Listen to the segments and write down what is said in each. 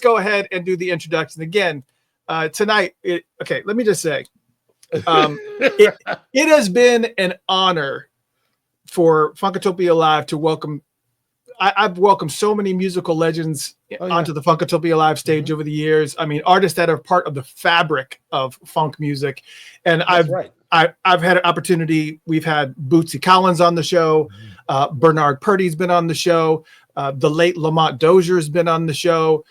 go ahead and do the introduction again. Tonight, let me just say, it has been an honor for Funkatopia Live to welcome. I've welcomed so many musical legends onto the Funkatopia Live stage over the years. I mean, artists that are part of the fabric of funk music. And I've had an opportunity. We've had Bootsy Collins on the show. Bernard Purdy's been on the show. The late Lamont Dozier's been on the show.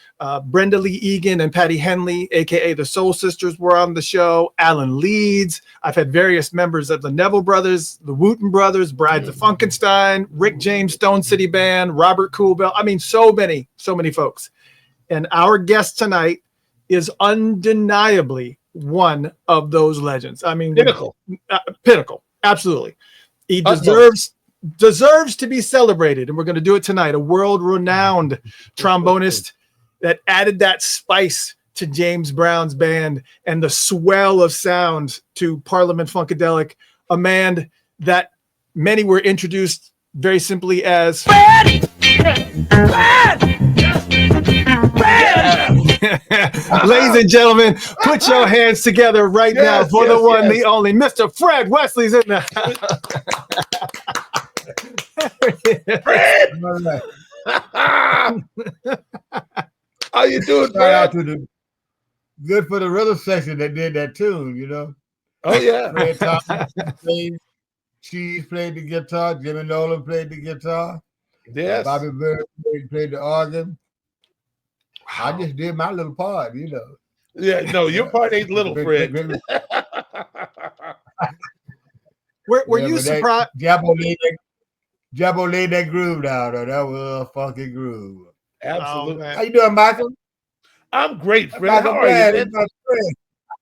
Brenda Lee Egan and Patty Henley, aka the Soul Sisters, were on the show. Alan Leeds. I've had various members of the Neville Brothers, the Wooten Brothers, Brides of Funkenstein, Rick James Stone City Band, Robert Coolbell. I mean, so many folks. And our guest tonight is undeniably one of those legends. I mean, pinnacle, absolutely. He deserves to be celebrated, and we're going to do it tonight. A world-renowned trombonist that added that spice to James Brown's band and the swell of sound to Parliament Funkadelic, a man that many were introduced very simply as Fred! Ladies and gentlemen, put your hands together right now for the one, the only, Mr. Fred Wesley's in the Fred! How you doing, Fred? Good for the rhythm section that did that tune, you know. Oh, yeah. Fred Thomas played, Cheese played the guitar, Jimmy Nolan played the guitar. Yes. Bobby Bird played the organ. Wow. I just did my little part, you know. Yeah, no, your part ain't little, Fred. Were you surprised? Jabbo laid that groove down, though. That was a funky groove. Absolutely. How you doing, Michael? I'm great, Fred. How are you, man?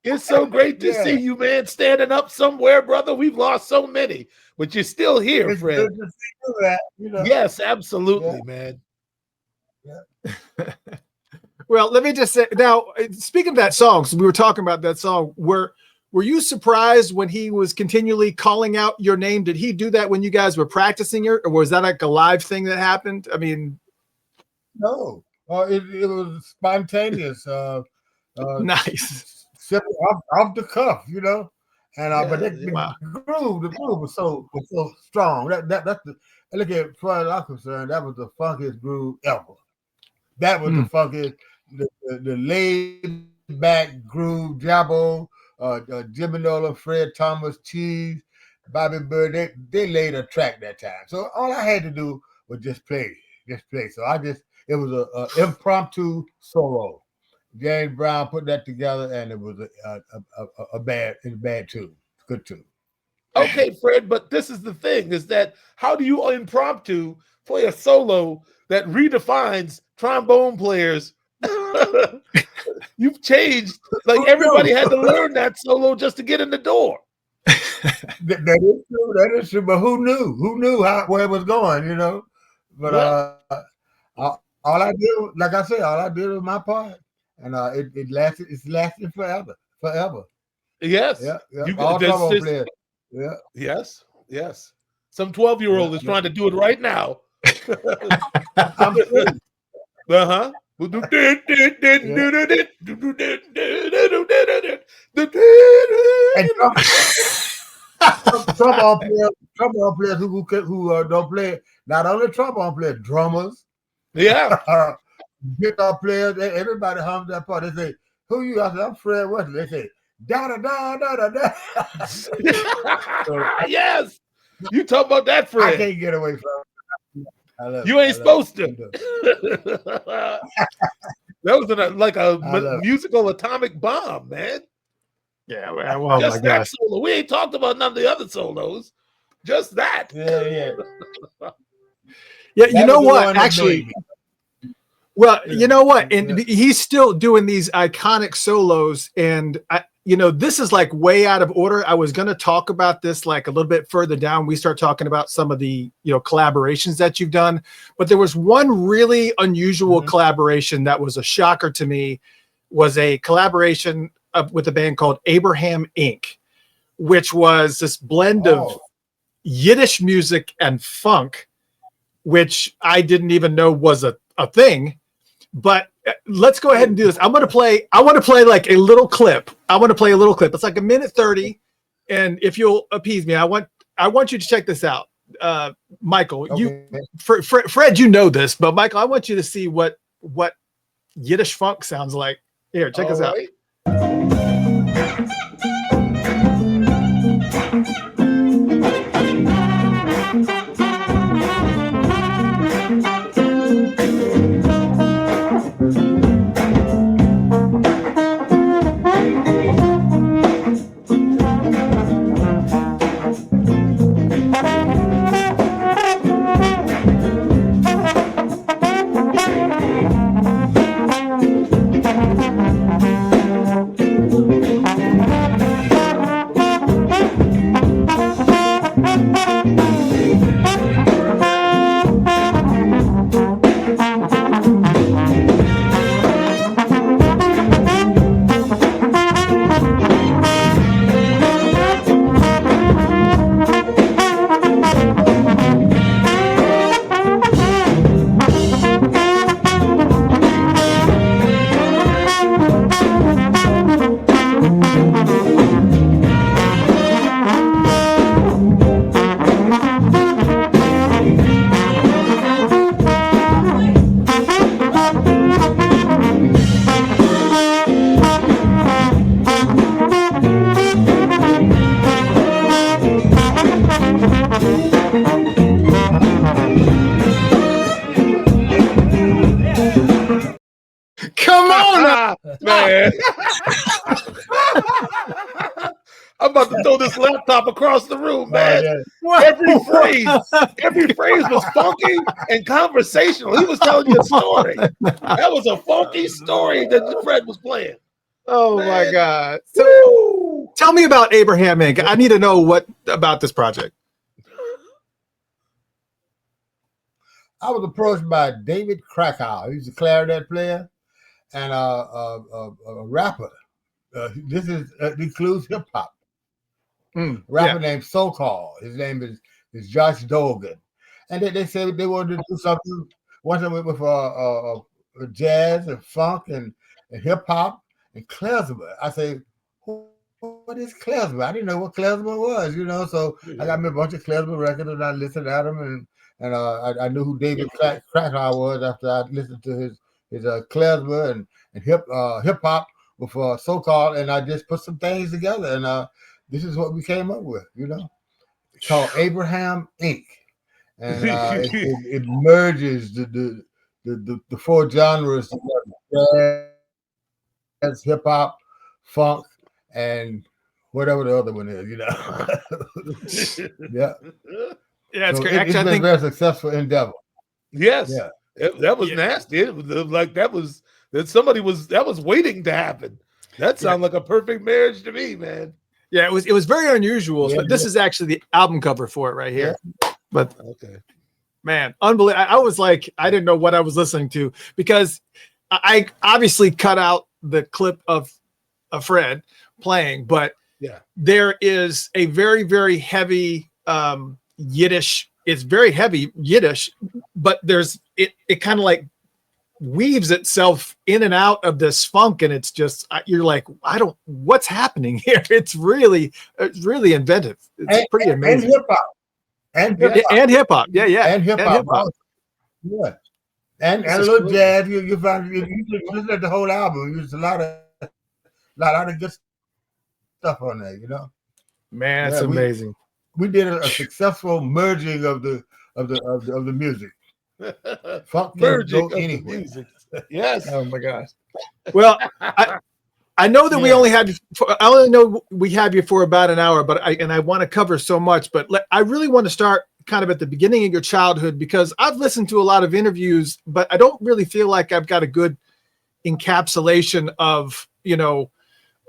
It's so great to see you, man, standing up somewhere, brother. We've lost so many, but you're still here, Fred. Good to see that, you know. Yes, absolutely, man. Yeah. Well, let me just say now, speaking of that song, so we were talking about that song, were you surprised when he was continually calling out your name? Did he do that when you guys were practicing it, or was that like a live thing that happened? I mean, no, it was spontaneous. Nice, simple, off the cuff, you know. And but the groove was so strong. That's the look at, as far as I'm concerned, that was the funkiest groove ever. That was the funkiest, the laid back groove, Jabbo. Jimmy Nolan, Fred Thomas, Cheese, Bobby Bird, they laid a track that time. So all I had to do was just play. So it was a impromptu solo. James Brown put that together, and it was a bad tune, good tune. Okay, Fred, but this is the thing: is that how do you impromptu play a solo that redefines trombone players? You've changed. Like everybody had to learn that solo just to get in the door. That is true. But who knew? Who knew where it was going? You know. But all I did, like I said, all I did was my part, and it lasted. It's lasted forever. Yes. Yeah. All trombone players. Yeah. Yes. Some 12-year-old is trying to do it right now. Uh-huh. And trombone players who don't play, not only trombone players, drummers, guitar players, everybody hums that part. They say, "Who you?" I said, "I'm Fred Wesley." They say, "Da da da da da da." So, yes, you talk about that, Fred. I can't get away from it. You ain't supposed to. That was like a musical atomic bomb, man. Yeah, well, just that solo. We ain't talked about none of the other solos. Just that. Yeah. Yeah, you know what? Actually, you know what? And he's still doing these iconic solos, and this is like way out of order. I was going to talk about this like a little bit further down. We start talking about some of the, collaborations that you've done, but there was one really unusual collaboration that was a shocker to me, was a collaboration with a band called Abraham Inc., which was this blend of Yiddish music and funk, which I didn't even know was a thing. But let's go ahead and do this. I want to play like a little clip. It's like a minute 30. And if you'll appease me, I want you to check this out. Michael, Okay. Fred, you know this, but Michael, I want you to see what Yiddish funk sounds like. Here, check this out. Man. I'm about to throw this laptop across the room, man. Every phrase was funky and conversational. He was telling you a story. That was a funky story that Fred was playing. Oh, man. My God. So, tell me about Abraham Inc. I need to know what about this project. I was approached by David Krakow. He's a clarinet player and a rapper. This includes hip hop. Rapper named So-Called. His name is Josh Dogan. And they said they wanted to do something. One time with jazz and funk and hip hop and klezmer. I said, what is klezmer? I didn't know what klezmer was, you know. So I got me a bunch of klezmer records and I listened at them and I knew who David Krakow was after I listened to his klezmer and hip hop with So-Called, and I just put some things together, and this is what we came up with, you know. It's called Abraham Inc. And it merges the four genres together: jazz, hip hop, funk, and whatever the other one is, you know. Yeah. Yeah, it's so great. It's been a very successful endeavor. Yes. Yeah. That was nasty. It was like that was waiting to happen. That sounded like a perfect marriage to me, man. Yeah, it was very unusual. But this is actually the album cover for it right here. Yeah. But okay, man, unbelievable. I was like, I didn't know what I was listening to because I obviously cut out the clip of Fred playing, but there is a very, very heavy Yiddish. It's very heavy Yiddish, but it kind of like weaves itself in and out of this funk, and it's just you're like, what's happening here? It's really inventive. It's pretty amazing. And hip hop. And hip hop. Yeah. And hip hop. Yeah. And a little jazz. You find you listen at the whole album. There's a lot of good stuff on there, you know. Man, it's amazing. We did a successful merging of the music. Funk merging go anywhere. Music. Yes. Oh my gosh. Well, I know that we only had. I only know we have you for about an hour, but I want to cover so much. But I really want to start kind of at the beginning of your childhood because I've listened to a lot of interviews, but I don't really feel like I've got a good encapsulation of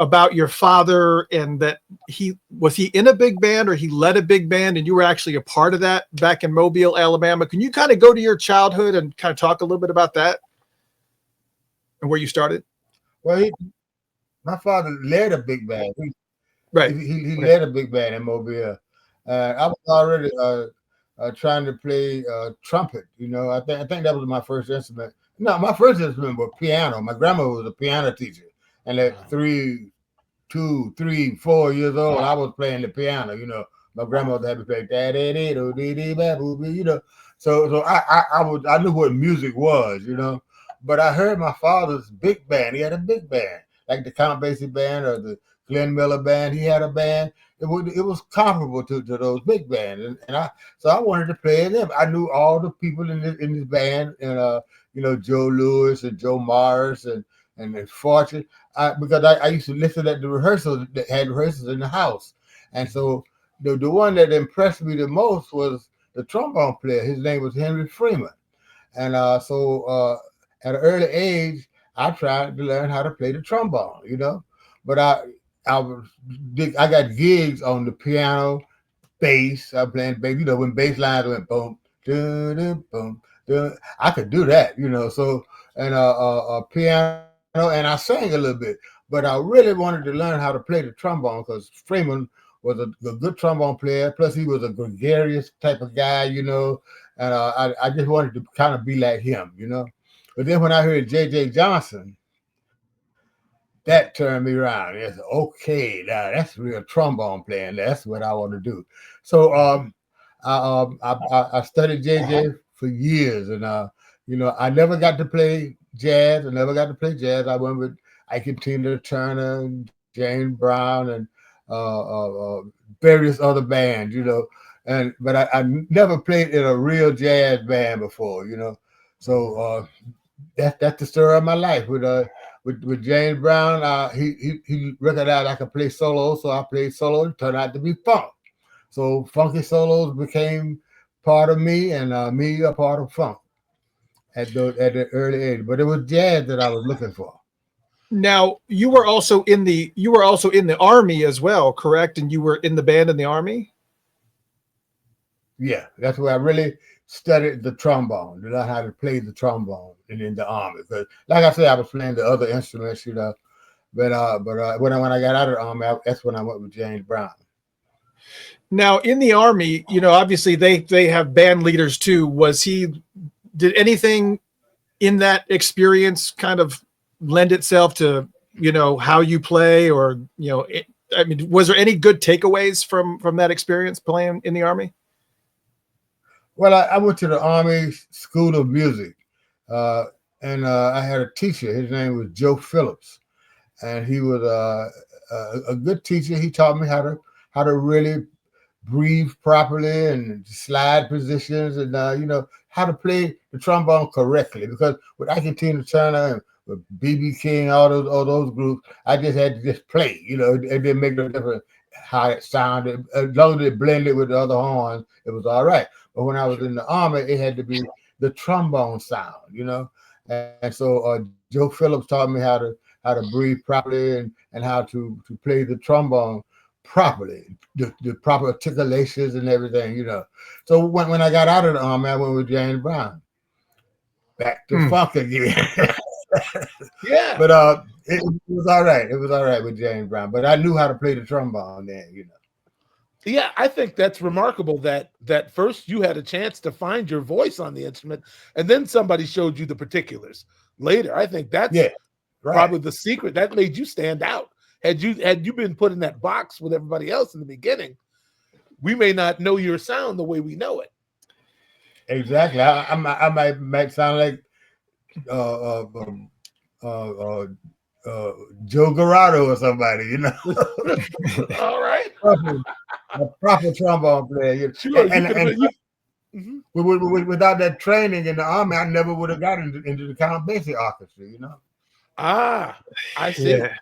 about your father and that he in a big band or he led a big band and you were actually a part of that back in Mobile, Alabama. Can you kind of go to your childhood and kind of talk a little bit about that and where you started? Well, my father led a big band. He led a big band in Mobile. I was already trying to play trumpet. I think that was my first instrument. No, my first instrument was piano. My grandma was a piano teacher, and at 3, 2, 3, 4 years old, I was playing the piano. You know, my grandmother had me play you know. So I knew what music was, you know. But I heard my father's big band. He had a big band, like the Count Basie band or the Glenn Miller band. He had a band. It was comparable to those big bands, and I wanted to play in them. I knew all the people in this band, and you know, Joe Lewis and Joe Morris and Fortune, because I used to listen at the rehearsals that had rehearsals in the house, and so the one that impressed me the most was the trombone player. His name was Henry Freeman, and so at an early age, I tried to learn how to play the trombone, you know, but I got gigs on the piano, bass. I playing bass, you know, when bass lines went boom, dun, boom, dun. I could do that, you know. So and piano, and I sang a little bit, but I really wanted to learn how to play the trombone because Freeman was a good trombone player. Plus, he was a gregarious type of guy, you know, and I just wanted to kind of be like him, you know. But then when I heard J.J. Johnson, that turned me around. It's okay, now that's real trombone playing. That's what I want to do. So I studied JJ for years, and you know, I never got to play jazz. I went with Ike Tina Turner and James Brown and various other bands, you know. But I never played in a real jazz band before, you know. So that's the story of my life with James Brown. He recognized I could play solo, so I played solo. It turned out to be funk. So funky solos became part of me, and me a part of funk at the early age. But it was jazz that I was looking for. Now you were also in the Army as well, correct? And you were in the band in the Army. Yeah, that's where I really studied the trombone, to learn how to play the trombone in the Army. Because, like I said, I was playing the other instruments, you know. But when I got out of the Army, that's when I went with James Brown. Now, in the Army, you know, obviously they have band leaders too. Did anything in that experience kind of lend itself to, you know, how you play, or, you know, I mean, was there any good takeaways from that experience playing in the Army? Well, I went to the Army School of Music, and I had a teacher. His name was Joe Phillips, and he was a good teacher. He taught me how to really breathe properly and slide positions, and you know, how to play the trombone correctly. Because with Ike Tina Turner and with B.B. King, all those groups, I just had to just play. You know, it didn't make no difference how it sounded. As long as it blended with the other horns, it was all right. But when I was in the Army, it had to be the trombone sound, you know. And so Joe Phillips taught me how to breathe properly and how to play the trombone properly, the proper articulations and everything, you know. So when I got out of the Army, I went with James Brown. Back to funk again. Yeah. But it was all right. It was all right with James Brown. But I knew how to play the trombone then, you know. Yeah, I think that's remarkable that first you had a chance to find your voice on the instrument, and then somebody showed you the particulars later. I think that's probably the secret that made you stand out. Had you been put in that box with everybody else in the beginning, we may not know your sound the way we know it. Exactly. I might sound like Joe Garado or somebody, you know. All right. A proper trombone player. Sure. Without that training in the Army, I never would have gotten into the Count Basie orchestra, you know. I see. Yeah.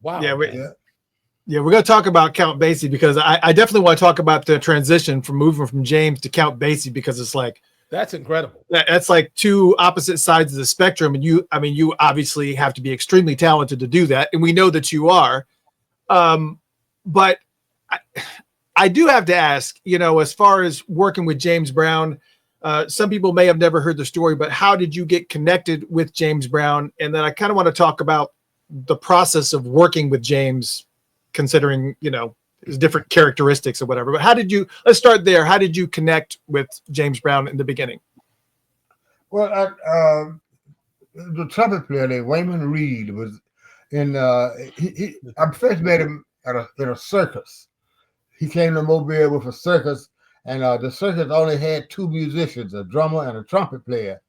Wow. Yeah, we're going to talk about Count Basie, because I definitely want to talk about the transition from moving from James to Count Basie, because it's like, that's incredible. That's like two opposite sides of the spectrum. And you obviously have to be extremely talented to do that. And we know that you are. But I do have to ask, you know, as far as working with James Brown, some people may have never heard the story, but how did you get connected with James Brown? And then I kind of want to talk about the process of working with James, considering, you know, his different characteristics or whatever. But let's start there. How did you connect with James Brown in the beginning? Well, the trumpet player named Wayman Reed was in. I first met him in a circus. He came to Mobile with a circus, and the circus only had two musicians, a drummer and a trumpet player,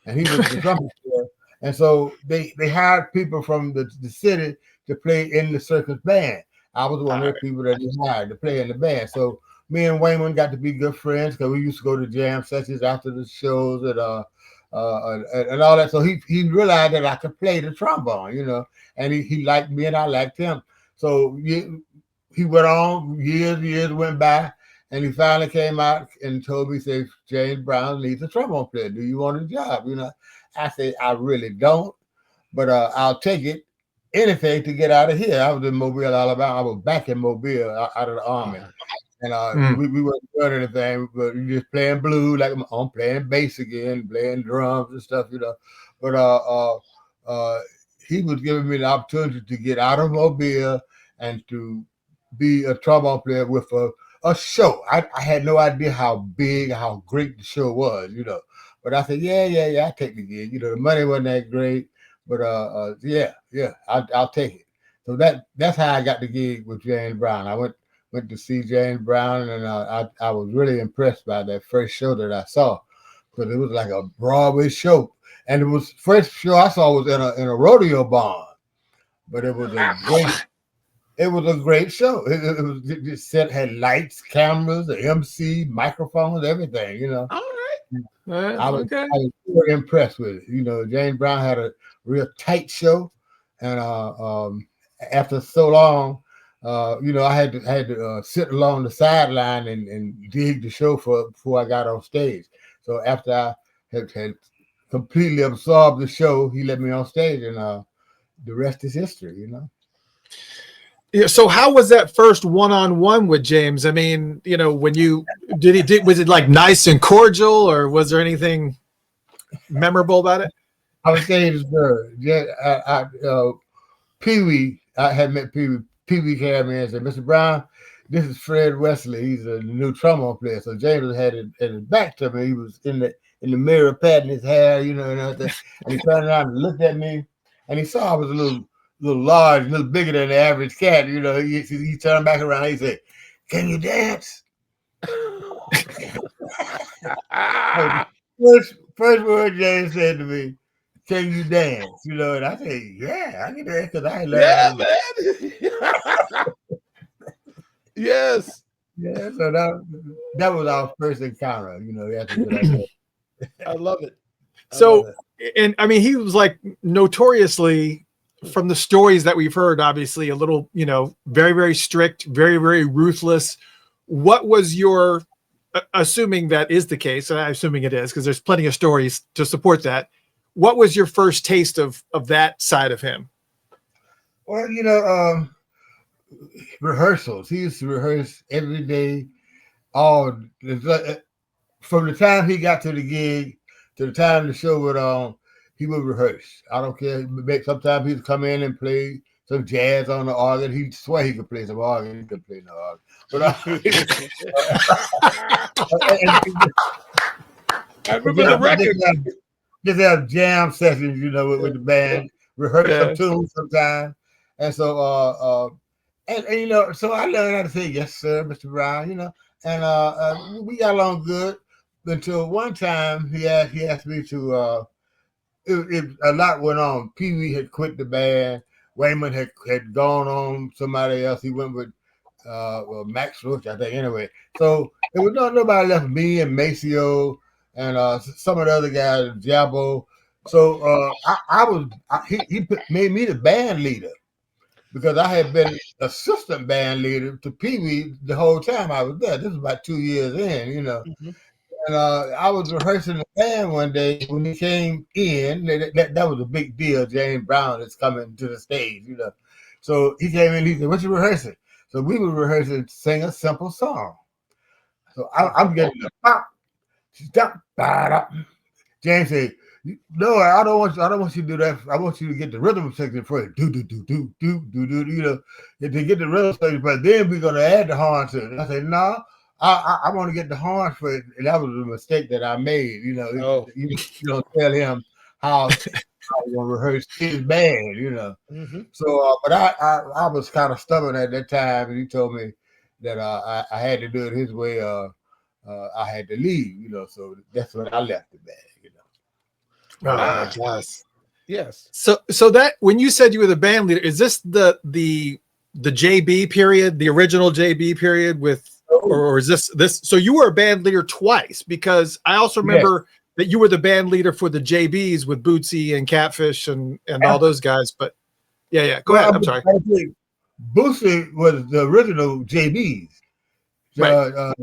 and he was the trumpet player. And so they hired people from the city to play in the circus band. I was one of the people that they hired to play in the band. So me and Wayman got to be good friends because we used to go to jam sessions after the shows and all that. So he realized that I could play the trombone, you know, and he liked me and I liked him. So he went on, years went by, and he finally came out and told me, say, James Brown needs a trombone player. Do you want a job? You know, I said, I really don't, but I'll take it. Anything to get out of here. I was in Mobile, Alabama. I was back in Mobile out of the Army. And we weren't doing anything, but just playing blues, like I'm playing bass again, playing drums and stuff, you know. But he was giving me the opportunity to get out of Mobile and to be a trombone player with a show. I had no idea how big, how great the show was, you know. But I said, yeah, I'll take the gig. You know, the money wasn't that great, but yeah, I'll take it. So that's how I got the gig with James Brown. I went to see James Brown, and I was really impressed by that first show that I saw, because it was like a Broadway show. And it was first show I saw was in a rodeo barn, but it was a great show. It set had lights, cameras, the MC, microphones, everything. You know. All right. I was very impressed with it. You know, James Brown had a real tight show, and after so long, you know, I had to sit along the sideline and dig the show before I got on stage. So after I had completely absorbed the show, he let me on stage, and the rest is history. You know. Yeah, so how was that first one-on-one with James? I mean, you know, when you was it like nice and cordial, or was there anything memorable about it? I would say it's good. Yeah, Pee Wee, I had met Pee Wee. Pee Wee came in and said, Mr. Brown, this is Fred Wesley. He's a new trombone player. So James had his back to me. He was in the mirror patting his hair, you know, and everything. And he turned around and looked at me, and he saw I was a little large, a little bigger than the average cat, you know. He turned back around and he said, "Can you dance?" first word James said to me, "Can you dance?" You know, and I said, "Yeah, I can dance because I learned." Yeah, man. Yes. Yeah, so that was our first encounter, you know. I love it. And I mean, he was like notoriously, from the stories that we've heard, obviously a little, you know, very, very strict, very, very ruthless. What was your, assuming that is the case, and I'm assuming it is because there's plenty of stories to support that, what was your first taste of that side of him? Well, you know, rehearsals. He used to rehearse every day, from the time he got to the gig to the time the show would on. He would rehearse. I don't care. Sometimes he'd come in and play some jazz on the organ. He'd swear he could play some organ. He could play no organ. But I remember the record. Just have jam sessions, you know, with the band. Rehearse some tunes sometimes. And so, and you know, so I learned how to say yes, sir, Mr. Brown. You know, and we got along good until one time he asked me to. A lot went on. Pee Wee had quit the band. Wayman had gone on somebody else. He went with Max Roach, I think. Anyway, so there was nobody left. Me and Maceo and some of the other guys, Jabbo. So he made me the band leader because I had been assistant band leader to Pee Wee the whole time I was there. This was about 2 years in, you know. Mm-hmm. And I was rehearsing the band one day when he came in. That was a big deal. James Brown is coming to the stage, you know. So he came in. He said, "What you rehearsing?" So we were rehearsing to sing a simple song. So I'm getting the pop, stop, ba-da. James said, "No, I don't want you to do that. I want you to get the rhythm section first. Do do do do do do do. You know, to get the rhythm section, but then we're gonna add the horn to it." And I said, "No. I want to get the horns for it," and that was a mistake that I made. You know, you don't tell him how was gonna rehearse his band, you know. Mm-hmm. So, but I was kind of stubborn at that time, and he told me that I had to do it his way. I had to leave, you know. So that's when I left the band, you know. Yes. Yes. So that when you said you were the band leader, is this the JB period, the original JB period with, or is this? So you were a band leader twice, because I also remember that you were the band leader for the JBs with Bootsy and Catfish and all those guys. But yeah. Go ahead. I'm sorry. Bootsy was the original JBs. Right.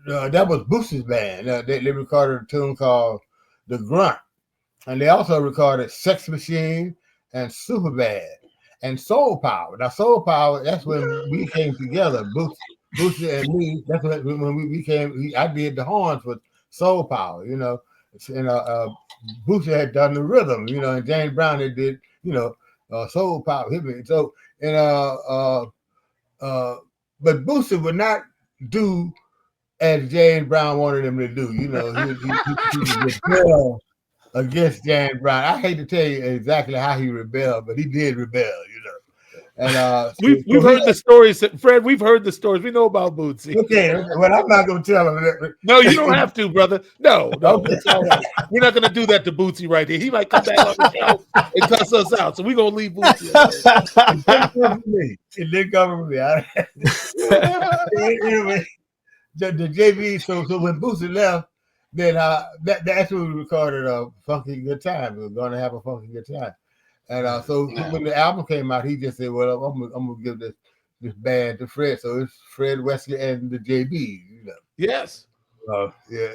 That was Bootsy's band. They recorded a tune called "The Grunt," and they also recorded "Sex Machine" and "Superbad" and "Soul Power." Now, "Soul Power," that's when we came together. Bootsy and me. That's when we became. I did the horns with "Soul Power," you know, and Bootsy had done the rhythm, you know, and James Brown did, you know, "Soul Power." So but Bootsy would not do as James Brown wanted him to do. You know, he rebelled against James Brown. I hate to tell you exactly how he rebelled, but he did rebel, you know. And we've heard the stories, Fred. We've heard the stories. We know about Bootsy. Okay, well, I'm not going to tell him. No, you don't have to, brother. No, okay. It's all right. We're not going to do that to Bootsy right here. He might come back on the show and cuss us out. So we're going to leave Bootsy alone. It didn't come from me. Anyway, the JV. So when Bootsy left, then that's when we recorded a Funky Good Time. We were going to have a Funky Good Time. And so when the album came out, he just said, "Well, I'm gonna give this band to Fred." So it's Fred Wesley and the JB, you know. Yes. Yeah.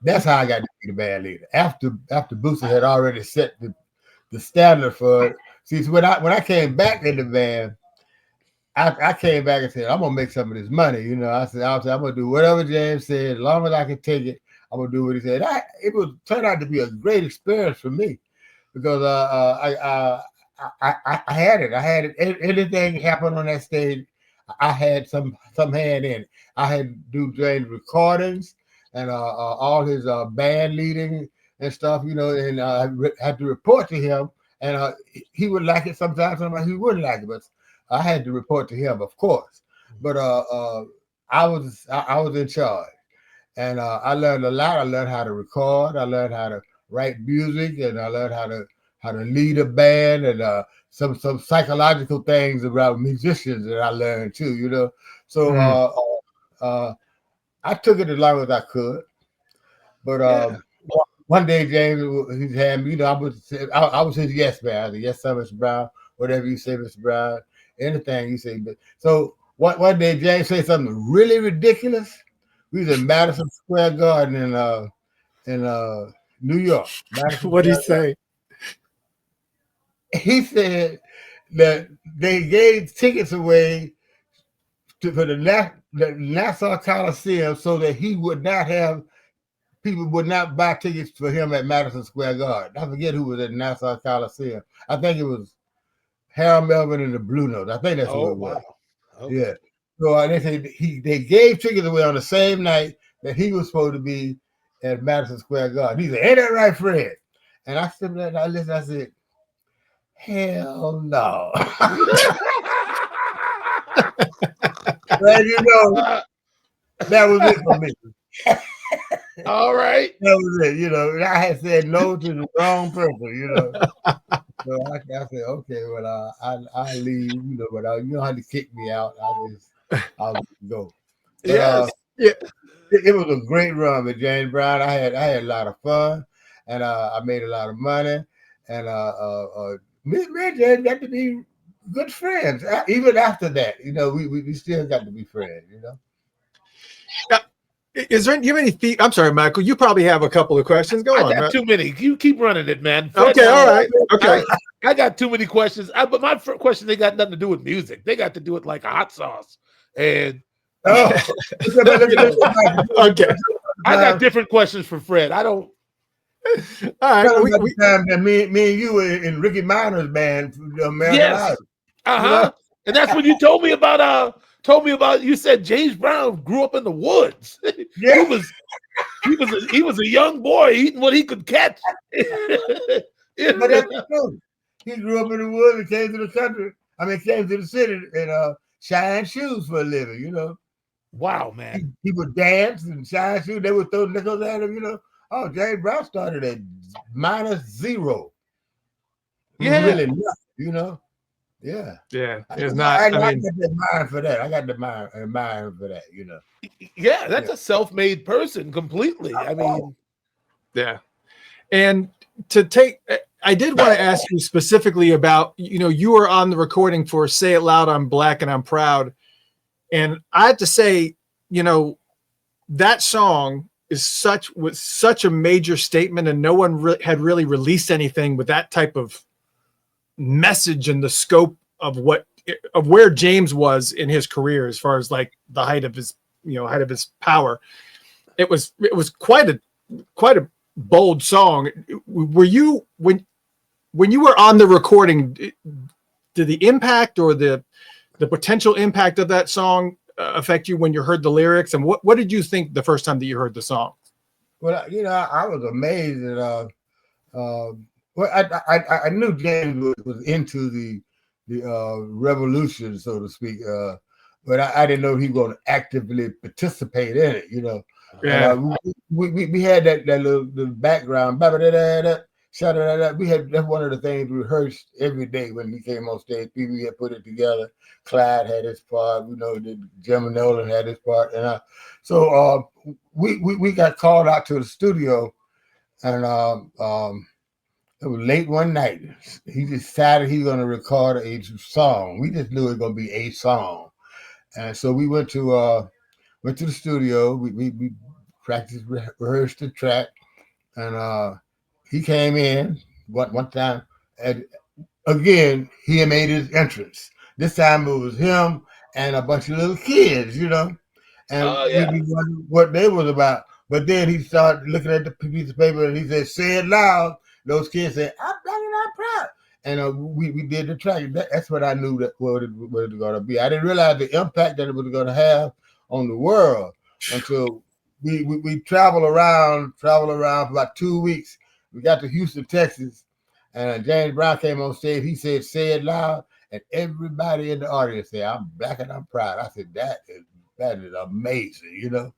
That's how I got to be the band leader. After Bootsy had already set the standard for it. See, so when I came back in the band, I came back and said, "I'm gonna make some of this money." You know, I said, "I'm gonna do whatever James said, as long as I can take it. I'm gonna do what he said." It would turn out to be a great experience for me. Because I had it. I had it. Anything happened on that stage, I had some hand in it. I had to do James recordings and all his band leading and stuff, you know, and I had to report to him. And he would like it sometimes he wouldn't like it, but I had to report to him, of course. But I was in charge, and I learned a lot. I learned how to record. I learned how to write music, and I learned how to lead a band, and some psychological things about musicians that I learned too, you know. So I took it as long as I could. But one day James, he had me, you know, I was his yes man. I said, "Yes, sir, Mr. Brown. Whatever you say, Mr. Brown. Anything you say." But so one day James said something really ridiculous. We was in Madison Square Garden in New York. What did he say? He said that they gave tickets away for the Nassau Coliseum so that he would not have, people would not buy tickets for him at Madison Square Garden. I forget who was at Nassau Coliseum. I think it was Harold Melvin and the Blue Notes. I think that's who it was. Wow. Okay. Yeah. So they said they gave tickets away on the same night that he was supposed to be at Madison Square Garden. He said, "Ain't that right, Fred?" And I stood there and I listened. I said, "Hell no." Well, you know, that was it for me. All right. That was it, you know. I had said no to the wrong person, you know. So I said, "Okay, well, I'll leave, you know, but you don't have to kick me out. I'll go." But, yes. It was a great run with James Brown. I had a lot of fun, and I made a lot of money, and me and James got to be good friends. Even after that, you know, we still got to be friends, you know. Do you have any I'm sorry, Michael. You probably have a couple of questions. Go on. I got too many. You keep running it, man. Okay, all right. Okay. I got too many questions. But my first question, they got nothing to do with music. They got to do with like hot sauce. And okay. I got different questions for Fred. I don't. All right. Time that me and you were in Ricky Minor's band, American Idol. Uh-huh. And that's when you told me about you said James Brown grew up in the woods. Yeah. He was a young boy eating what he could catch. But that's true. He grew up in the woods and came to the country. I mean, came to the city and shine shoes for a living, you know. Wow, man. He would dance and shine shoes. They would throw nickels at him, you know. Oh, James Brown started at -0. Yeah. Really nothing, you know. Yeah. Yeah. I It's got not. the mind for that. I got the mind for that, you know. Yeah, that's a self-made person completely. I mean, yeah. And I did want to ask you specifically about, you were on the recording for Say It Loud, I'm Black and I'm Proud. And I have to say, that song was such a major statement, and no one had really released anything with that type of message and the scope of where James was in his career, as far as like the height of his power. It was quite a bold song. Were you, when you were on the recording, did the impact or the potential impact of that song affect you when you heard the lyrics? And what did you think the first time that you heard the song? Well, I was amazed that I knew James was into the revolution, so to speak, but I didn't know he was going to actively participate in it, you know. Yeah. And, we had that little background. We had, that's one of the things we rehearsed every day when we came on stage. We had put it together. Clyde had his part, Jim Nolan had his part, and so we got called out to the studio, and it was late one night. He decided he was going to record a song. We just knew it was going to be a song, and so we went to the studio. We practiced, rehearsed the track, and he came in one time, and again he made his entrance. This time it was him and a bunch of little kids, you know, and we wondered what they was about. But then he started looking at the piece of paper and he said, "Say it loud." Those kids said, "I'm black and I'm proud." And we did the track. That's what I knew that what it was going to be. I didn't realize the impact that it was going to have on the world until we traveled around for about 2 weeks. We got to Houston, Texas, and James Brown came on stage. He said, "Say it loud," and everybody in the audience said, "I'm black and I'm proud." I said, that is amazing, you know.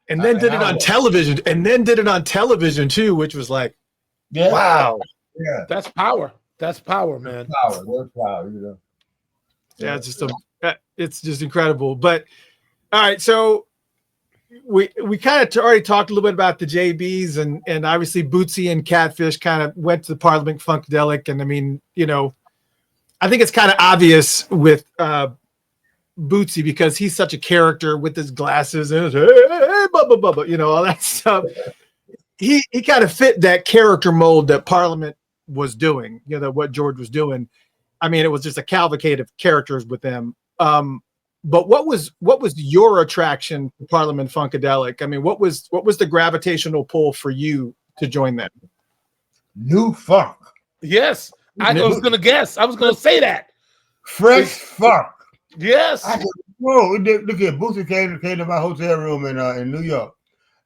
And then did it on television, too, which was like, wow. Yeah, that's power. That's power, man. That's power, you know. Yeah, it's just incredible. But all right, so we kind of already talked a little bit about the JBs, and obviously Bootsy and Catfish kind of went to the Parliament Funkadelic, and I mean, I think it's kind of obvious with Bootsy because he's such a character with his glasses and his all that stuff. He kind of fit that character mold that Parliament was doing, what George was doing. I mean, it was just a cavalcade of characters with them. But what was your attraction to Parliament Funkadelic? I mean, what was the gravitational pull for you to join them? New funk. Yes, I was going to guess. I was going to say that. Fresh funk. Yes. Whoa! Look at Bootsy came to my hotel room in New York,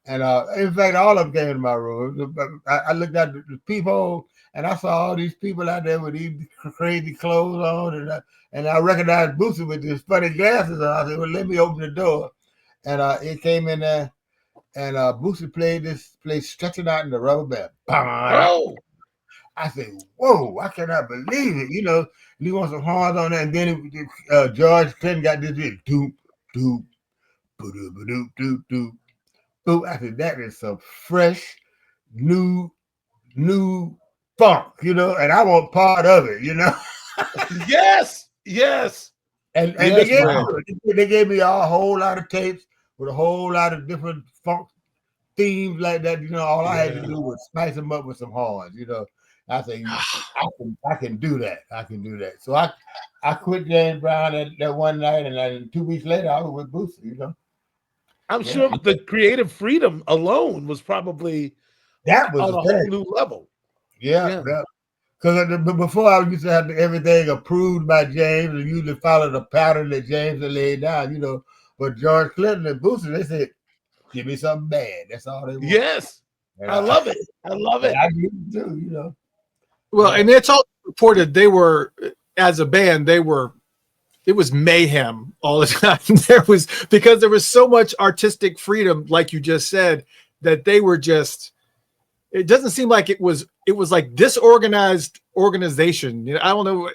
and in fact, all of them came to my room. I looked at the peephole, and I saw all these people out there with these crazy clothes on, and I recognized Bootsy with his funny glasses on. I said, "Well, let me open the door," and it came in there, and Bootsy played "Stretching Out in the Rubber Band." Oh. I said, "Whoa! I cannot believe it!" You know, he wants some horns on that, and then George Clinton got this doop doop doop doop doop doop. Boop! I said, that is some fresh, new funk, and I want part of it, Yes. And they gave me a whole lot of tapes with a whole lot of different funk themes like that. All I had to do was spice them up with some horns. I say, I can do that. I can do that. So I quit James Brown that one night, and then 2 weeks later, I was with Bootsy, I'm sure the creative freedom alone was probably that was on a whole new level. Yeah. Because before I used to have everything approved by James and usually follow the pattern that James had laid down, But George Clinton and Bootsy, they said, "Give me something bad." That's all they want. Yes. And I love it. I love it. I do too, Well, and it's all reported they were, as a band, it was mayhem all the time. Because there was so much artistic freedom, like you just said, that they were just, it doesn't seem like it was like disorganized organization. I don't know.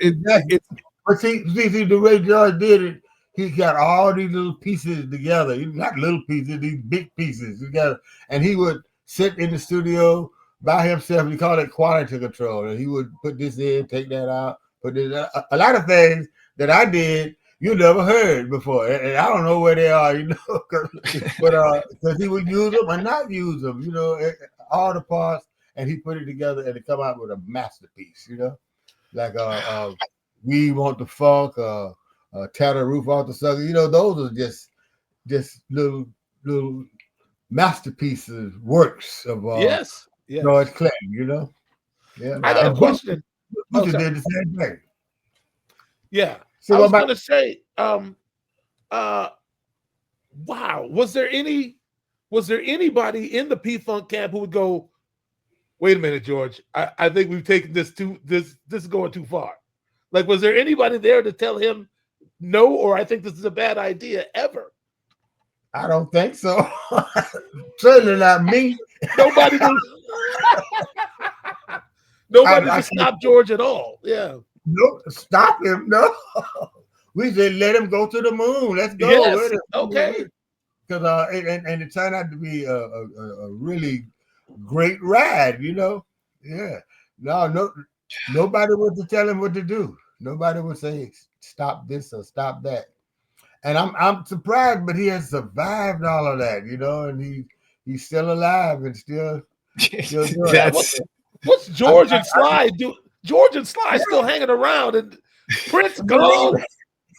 But see, the way George did it, he got all these little pieces together. Not little pieces, these big pieces together. And he would sit in the studio by himself. We call it quality control. And he would put this in, take that out, put this out. A lot of things that I did, you never heard before. And I don't know where they are, but because he would use them or not use them, all the parts, and he put it together and it come out with a masterpiece, like We Want the Funk, Tear the Roof Off the Sucker. Those are just little masterpieces, works of yes. George Clinton. Yeah. I got a question. Butcher did the same thing. Yeah. So I was going to say, wow, was there anybody in the P-Funk camp who would go, wait a minute, George, I think we've taken this is going too far. Like, was there anybody there to tell him no, or I think this is a bad idea ever? I don't think so. Certainly not me. Nobody could stop George at all. Yeah. No, stop him. No. We just let him go to the moon. Let's go. Yes. Okay. Because and it turned out to be a really great ride, Yeah. No, nobody was to tell him what to do. Nobody would say stop this or stop that. And I'm surprised, but he has survived all of that, and he's still alive and still doing it. What's George and Sly do? George and Sly still hanging around, and Prince gone.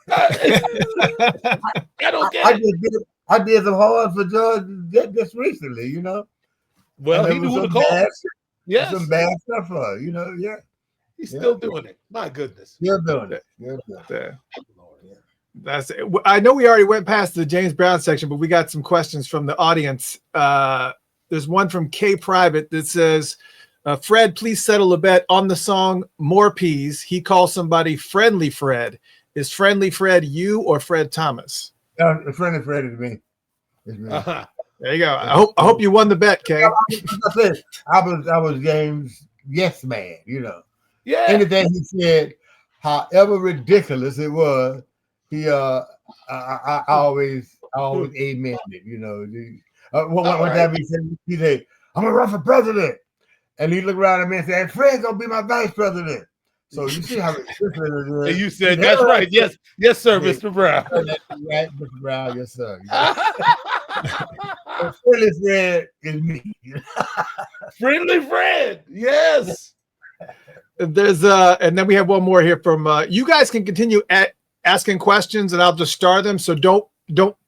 I don't get it. I did some horns for George just recently, Well, he knew who to call. Yes, some bad stuff for her, yeah. He's still doing it. My goodness, still doing it. That's it. I know we already went past the James Brown section, but we got some questions from the audience. There's one from K Private that says, Fred, please settle a bet on the song More Peas. He calls somebody Friendly Fred. Is Friendly Fred you or Fred Thomas? Friendly Fred is me. It's me. Uh-huh. There you go. I hope you won the bet, Kay. I was James' yes man, Yeah. Anything he said, however ridiculous it was, he I always amen it, One time he said, I'm gonna run for president. And he looked around at me and said, Fred's gonna be my vice president. So you see how ridiculous it is. And you said, that's right. Yes, sir, Mr. Brown. That's right, Mr. Brown, yes, sir. Friendly Fred is me. Friendly Fred, yes. There's and then we have one more here from you guys can continue asking questions and I'll just star them. So don't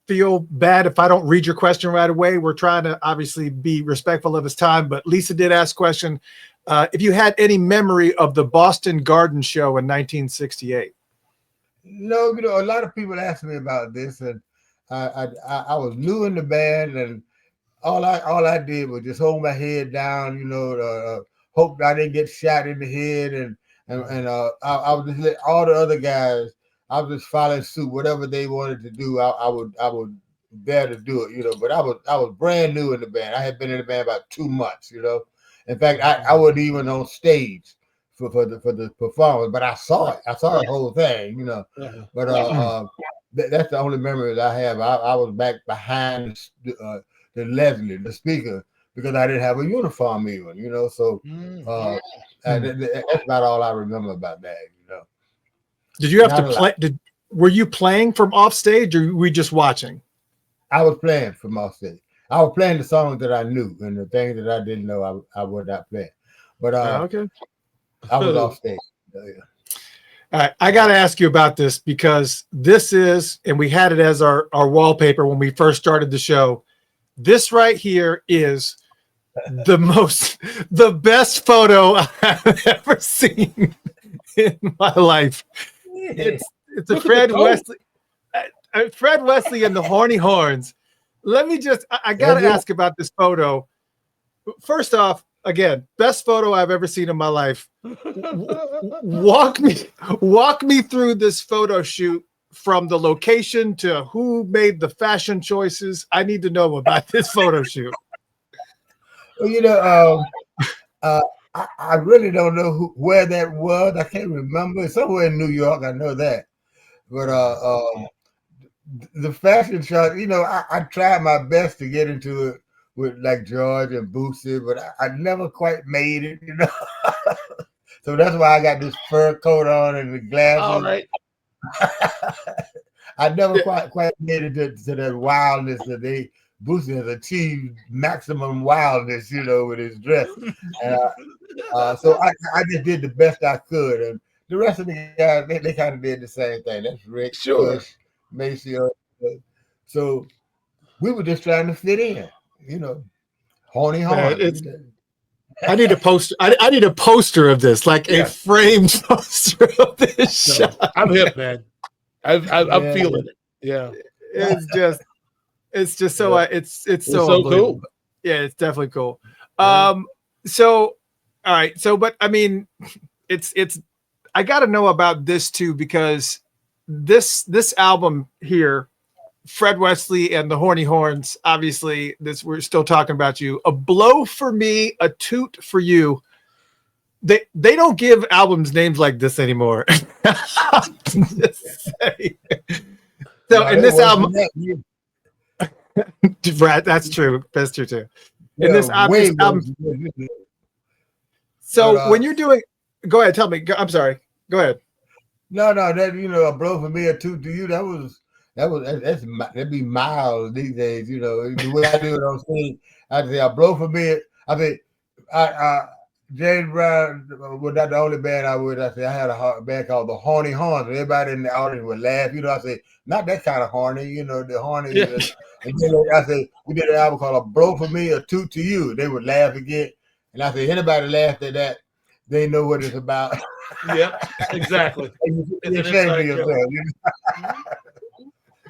feel bad if I don't read your question right away. We're trying to obviously be respectful of his time, but Lisa did ask a question. If you had any memory of the Boston Garden Show in 1968. No, a lot of people ask me about this, and I was new in the band, and all I did was just hold my head down, hope I didn't get shot in the head, and I would just let all the other guys. I was just following suit, whatever they wanted to do. I would dare to do it, But I was brand new in the band. I had been in the band about 2 months, In fact, I wasn't even on stage for the performance, but I saw it. I saw the whole thing, But that's the only memory that I have. I was back behind the Leslie, the speaker, because I didn't have a uniform even, So that's about all I remember about that, Did you have to play? Were you playing from off stage, or were we just watching? I was playing from off stage. I was playing the songs that I knew, and the things that I didn't know, I was not playing. But okay, I was off stage. All right, I got to ask you about this because this is, and we had it as our wallpaper when we first started the show. This right here is the best photo I've ever seen in my life. It's a Fred Wesley. Fred Wesley and the Horny Horns. Let me just, I got to ask about this photo. First off, again, best photo I've ever seen in my life. Walk me through this photo shoot from the location to who made the fashion choices. I need to know about this photo shoot. Well, I really don't know where that was. I can't remember. It's somewhere in New York. I know that. But the fashion shot, I tried my best to get into it with like George and Boosie, but I never quite made it, So that's why I got this fur coat on and the glasses. All right. I never quite made it to that wildness that Boosie has achieved maximum wildness, with his dress. And so I just did the best I could. And the rest of the guys, they kind of did the same thing. That's Rick, Push, Maceo. So we were just trying to fit in, Horny Horns. I need a poster. I need a poster of this, like a framed poster of this shot. I'm hip, man. I'm feeling it. Yeah. It's just so it's so cool. Yeah, it's definitely cool. So all right. So, but I mean, it's I got to know about this too, because this album here, Fred Wesley and the Horny Horns, obviously we're still talking about you. A blow for me, a toot for you. They don't give albums names like this anymore. Just saying. So in this album, that's true. That's true too. In this album. So when you're doing, go ahead, tell me. I'm sorry. Go ahead. No, that a blow for me, a toot to you. That'd be mild these days. The way I do it on stage, I say a blow for me. I think James Brown was not the only band I would. I say I had a band called the Horny Horns. Everybody in the audience would laugh. I say not that kind of horny. The horny. Yeah. And then I say we did an album called A Blow for Me, a Toot to You. They would laugh again. And I say anybody laughed at that, they know what it's about. Yeah, exactly. You're ashamed of yourself.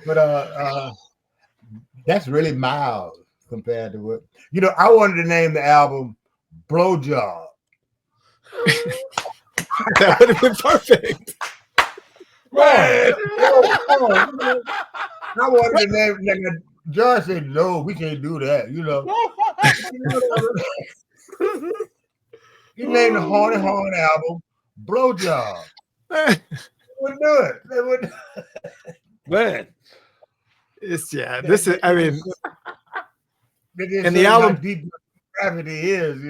But that's really mild compared to what I wanted to name the album Blowjob. That would have been perfect. Right. I wanted to name. George said, "No, we can't do that." You named the Horny Horn album Blowjob. They wouldn't do it. They wouldn't. Man. This is, I mean, and the album deep gravity is,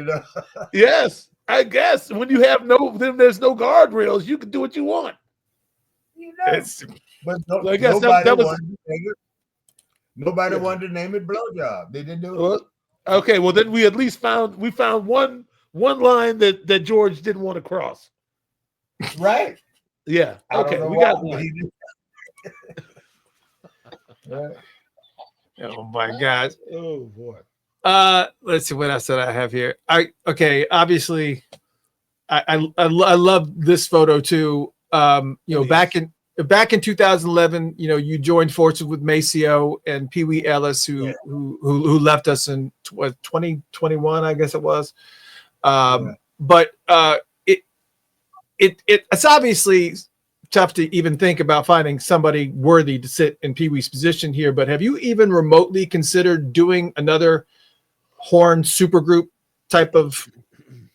Yes, I guess when you have there's no guardrails, you can do what you want. But I guess that was nobody wanted to name it Blowjob. They didn't do it. Well, okay, well then we at least found one line that George didn't want to cross. Right. Yeah. Okay, we got one. Oh my God. Oh boy. Let's see what else that I have here. Obviously I love this photo too. Back in 2011, you joined forces with Maceo and Pee Wee Ellis, who left us in 2021, I guess it was. But it's obviously tough to even think about finding somebody worthy to sit in Pee Wee's position here. But have you even remotely considered doing another horn supergroup type of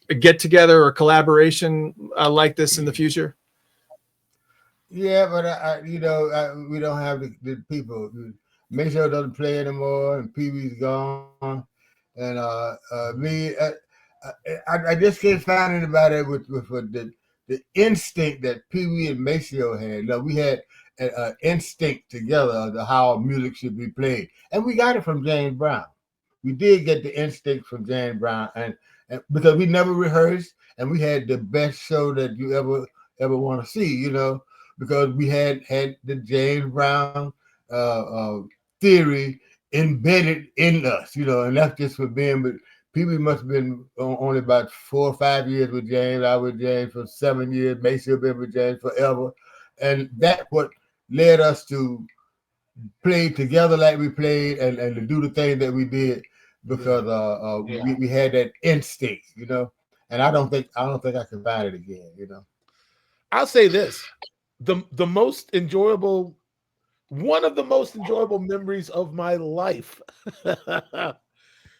a get together or collaboration like this in the future? Yeah, but we don't have the people. Maceo doesn't play anymore, and Pee Wee's gone, and I just can't find anybody with the instinct that Pee Wee and Maceo had. We had an instinct together of how music should be played, and we got it from James Brown. We did get the instinct from James Brown, and because we never rehearsed, and we had the best show that you ever want to see, because we had the James Brown theory embedded in us, and that's just for being. But Pee Wee must have been only about 4 or 5 years with James. I was with James for 7 years. Maceo been with James forever, and that's what led us to play together like we played and to do the thing that we did. because we had that instinct, you know. And I don't think I can find it again, you know. I'll say this: the most enjoyable, one of the most enjoyable memories of my life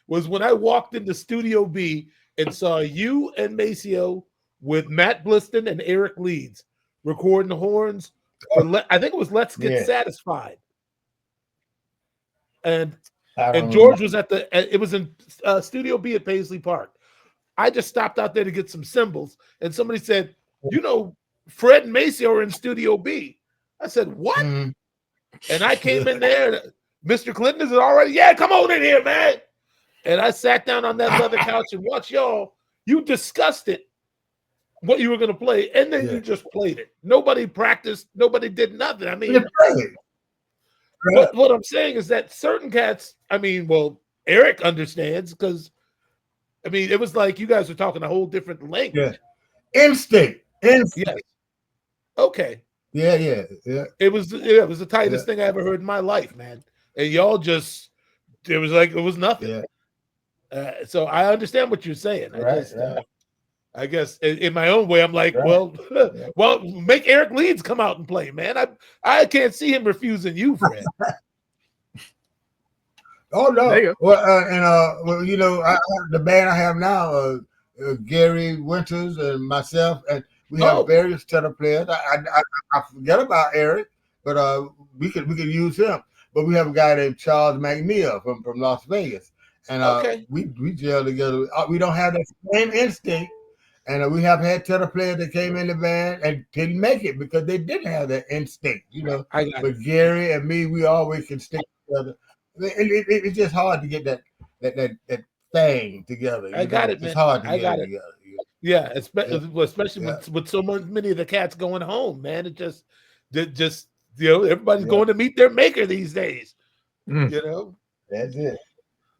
was when I walked into Studio B and saw you and Maceo with Matt Bliston and Eric Leeds recording horns for I think it was Let's Get Satisfied. And George was it was in Studio B at Paisley Park. I just stopped out there to get some cymbals, and somebody said, you know, Fred and Maceo are in Studio B. I said, what? Mm-hmm. And I came in there, Mr. Clinton is already, come on in here, man. And I sat down on that leather couch and watched y'all. You discussed it, what you were going to play, and then you just played it. Nobody practiced. Nobody did nothing. I mean, what I'm saying is that certain cats, I mean, well, Eric understands because, I mean, it was like you guys were talking a whole different language. Yeah. Instinct. Yes. Okay. Yeah. It was the tightest thing I ever heard in my life, man. And y'all just, it was like it was nothing. Yeah. So I understand what you're saying. I guess in my own way, I'm like, well, make Eric Leeds come out and play, man. I can't see him refusing you, Fred. Oh no! Well, you know, the band I have now, Gary Winters and myself, and we have various tenor players. I forget about Eric, but we could use him. But we have a guy named Charles McNeil from Las Vegas, and we gel together. We don't have that same instinct, and we have had tenor players that came in the band and didn't make it because they didn't have that instinct, you know. But Gary and me, we always can stick together. It's just hard to get that thing together. I got it, man. It's hard to get it together. Yeah, especially with so many of the cats going home, man. It just you know, everybody's going to meet their maker these days. You know, that's it.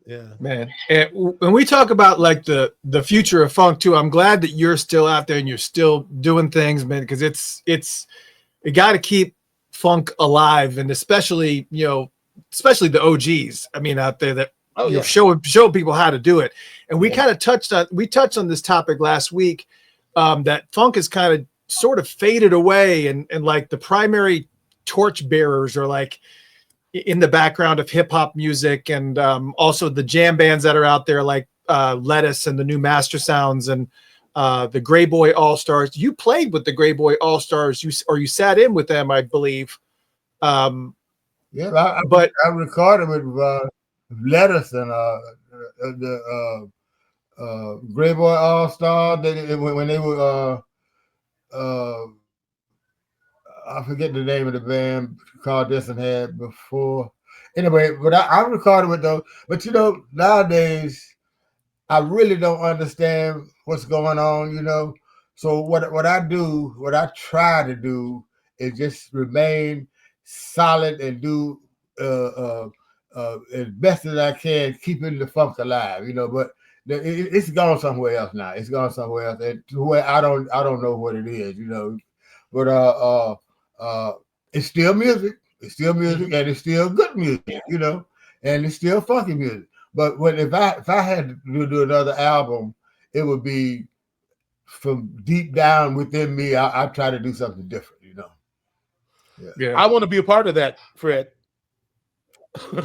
Yeah, man. And when we talk about like the future of funk too, I'm glad that you're still out there and you're still doing things, man. Because you got to keep funk alive, and especially the OGs. I mean, out there that show people how to do it. And we kind of touched on this topic last week, that funk is kind of sort of faded away, and like the primary torch bearers are like in the background of hip hop music, and also the jam bands that are out there like Lettuce and the New Master Sounds and the Gray Boy All Stars. You played with the Gray Boy All Stars, you sat in with them, I believe. But I recorded with Lettuce and the Gray Boy All Star. When they were I forget the name of the band called this and had before. Anyway, but I recorded with those. But you know, nowadays I really don't understand what's going on. You know, so what I try to do is just remain solid and do as best as I can, keeping the funk alive, you know. But it's gone somewhere else now. It's gone somewhere else, and where I don't know what it is, you know. But it's still music. It's still music, and it's still good music, you know. And it's still funky music. But if I had to do another album, it would be from deep down within me. I try to do something different, you know. Yeah. I want to be a part of that, Fred.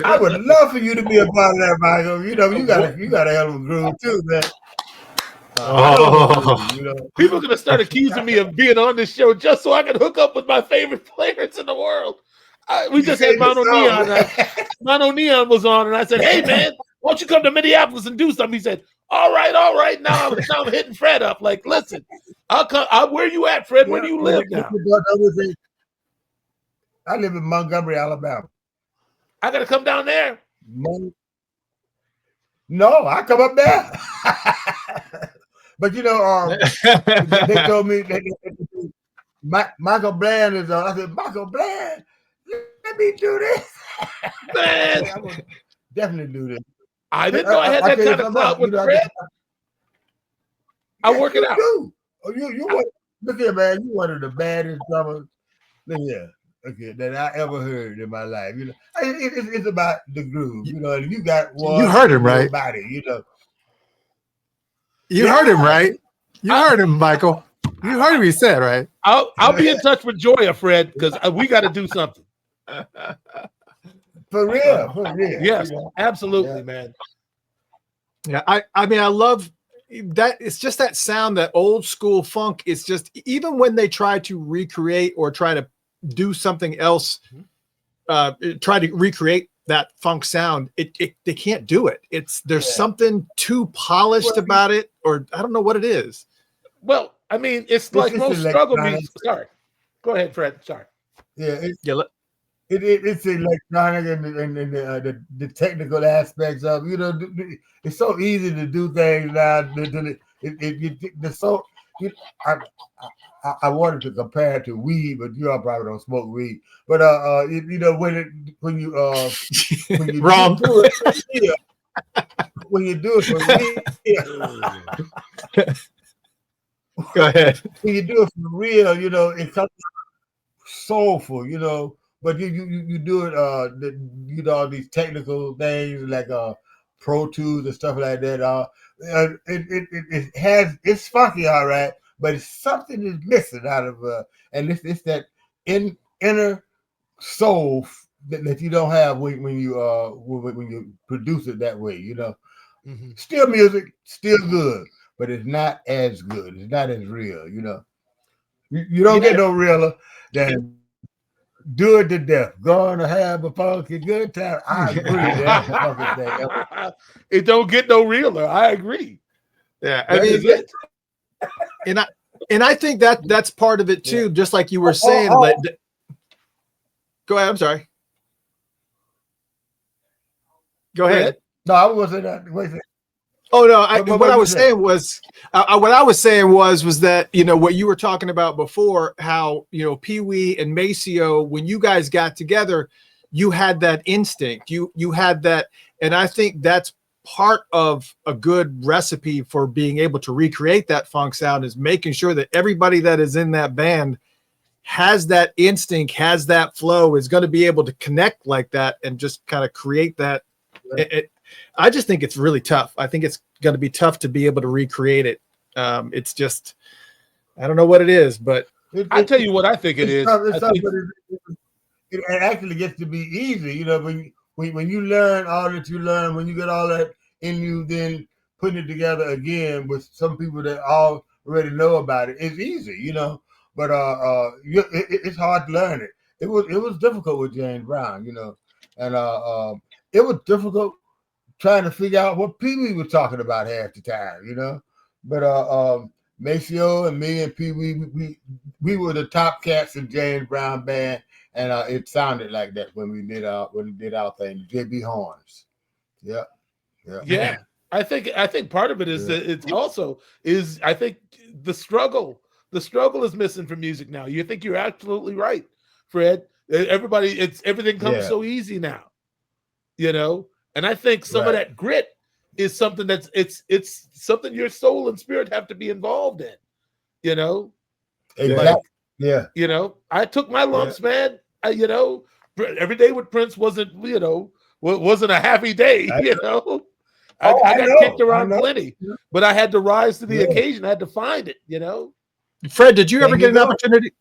I would love for you to be a part of that, Michael. You know, you got a hell of a groove too, man. You know, people are gonna start accusing me of being on this show just so I can hook up with my favorite players in the world. We just had Mono Neon. Mono Neon was on, and I said, "Hey, man, why don't you come to Minneapolis and do something?" He said, "All right." Now I'm hitting Fred up. Like, listen, I'll come. Where you at, Fred? Where do you live now? I live in Montgomery, Alabama. I gotta come down there. No, I come up there. But you know, they told me Michael Bland is on. I said, Michael Bland, let me do this. Man, I would definitely do this. I didn't know I had that kind of clout with Fred. I work it out. Oh, you look here, man. You one of the baddest drummers. Look here. that I ever heard in my life. You know, it's about the groove. You know, and you got one. You heard him, right? Body, you know. You heard him, right? You heard him, Michael. You heard him. He said, right? I'll be in touch with Joya, Fred, because we got to do something. For real. Yes, you know? absolutely, man. Yeah, I mean, I love that. It's just that sound, that old school funk. It's just, even when they try to recreate or try to do something else, try to recreate that funk sound, they can't do it. There's something too polished about it, or I don't know what it is. Well, I mean, it's like most struggle music. Sorry, go ahead, Fred. Sorry. Yeah, it's electronic and the technical aspects of, you know, it's so easy to do things now. I wanted to compare it to weed, but you all probably don't smoke weed. But you know, when you wrong. Do it, when you do it for real, go ahead. When you do it for real, you know, it comes soulful, you know. But you do it, you know, all these technical things like Pro Tools and stuff like that. It's funky, all right, but something is missing out of and it's that inner soul that you don't have when you produce it that way, you know. Mm-hmm. Still music, still good, but it's not as good. It's not as real, you know. You don't get no realer than do it to death. Gonna have a funky good time. I agree. That's the funky thing ever. It don't get no realer. I agree. Yeah, I mean, and I think that's part of it too. Just like you were saying. Go ahead. I'm sorry. Go ahead. No, I wasn't. Wait a second. Oh no! What I was saying was that, you know, what you were talking about before, how, you know, Pee Wee and Maceo, when you guys got together, you had that instinct. You had that, and I think that's part of a good recipe for being able to recreate that funk sound, is making sure that everybody that is in that band has that instinct, has that flow, is going to be able to connect like that and just kind of create that. I just think it's really tough. I think it's going to be tough to be able to recreate it. It's just, I don't know what it is, but I tell you what I think it is. It actually gets to be easy, you know, when you learn all that you learn, when you get all that in you, then putting it together again with some people that already know about it, it's easy, you know. But it's hard to learn it. It was difficult with James Brown, you know, and it was difficult trying to figure out what Pee Wee was talking about half the time, you know. But Maceo and me and Pee Wee, we were the top cats in James Brown band, and it sounded like that when we did our thing, JB Horns. Yeah. I think part of it is that it's also is, I think the struggle is missing from music now. You think you're absolutely right, Fred. Everything comes so easy now, you know. And I think some of that grit is something that's it's something your soul and spirit have to be involved in, you know. Exactly. You know, I took my lumps, man. You know, every day with Prince wasn't a happy day, you know. I got kicked around plenty, but I had to rise to the occasion. I had to find it, you know. Fred, did you ever get an opportunity?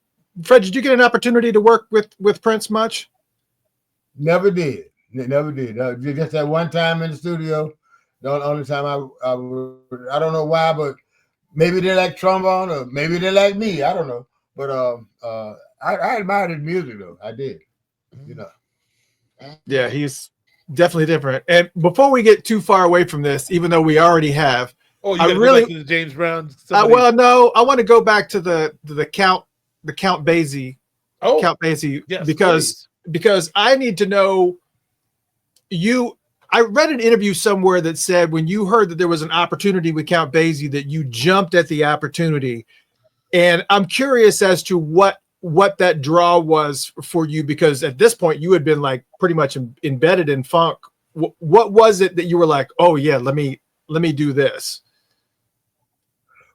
Fred, did you get an opportunity to work with Prince much? Never did. Just that one time in the studio. The only time I don't know why, but maybe they like trombone or maybe they like me. I don't know. But I admired his music though. I did. You know. Yeah, he's definitely different. And before we get too far away from this, even though we already have, I really go back to the James Brown. Well, no, I want to go back to the Count Basie. Oh, Count Basie, yes, because I need to know. I read an interview somewhere that said when you heard that there was an opportunity with Count Basie that you jumped at the opportunity, and I'm curious as to what that draw was for you, because at this point you had been like pretty much embedded in funk. What was it that you were like, oh yeah, let me do this?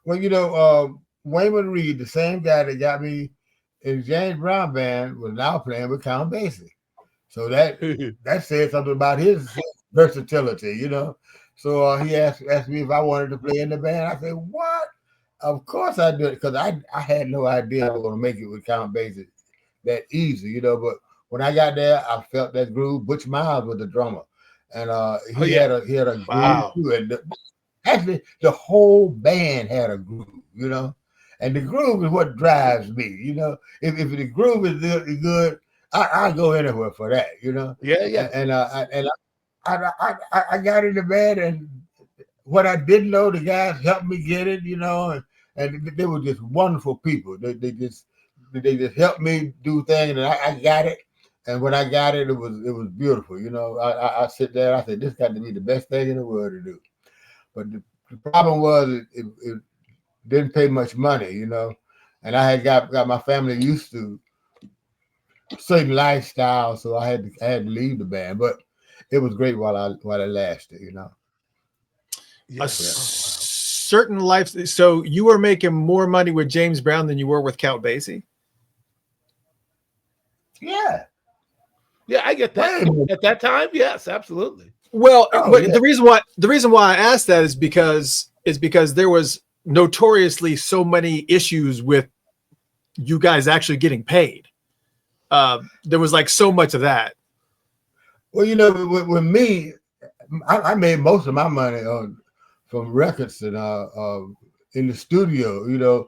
Well, you know, Wayman Reed, the same guy that got me and James Brown band was now playing with Count Basie. So that said something about his versatility, you know. So he asked me if I wanted to play in the band. I said, "What? Of course I did," because I had no idea I was going to make it with Count Basie that easy, you know. But when I got there, I felt that groove. Butch Miles was the drummer, and he had a wow. groove too. And actually, the whole band had a groove, you know. And the groove is what drives me, you know. If the groove is good, I go anywhere for that, you know. Yeah. And I got in the band, and what I didn't know, the guys helped me get it, you know, and they were just wonderful people. They just helped me do things, and I got it. And when I got it, it was beautiful, you know. I sit there, I said, this got to be the best thing in the world to do. But the problem was it didn't pay much money, you know, and I had got my family used to certain lifestyle, so I had to leave the band. But it was great while it lasted, you know. Certain life. So you were making more money with James Brown than you were with Count Basie? Yeah, I get that. At that time, yes, absolutely. Well, the reason why I asked that is because there was notoriously so many issues with you guys actually getting paid. There was like so much of that. Well, you know, with me, I made most of my money from records and in the studio, you know.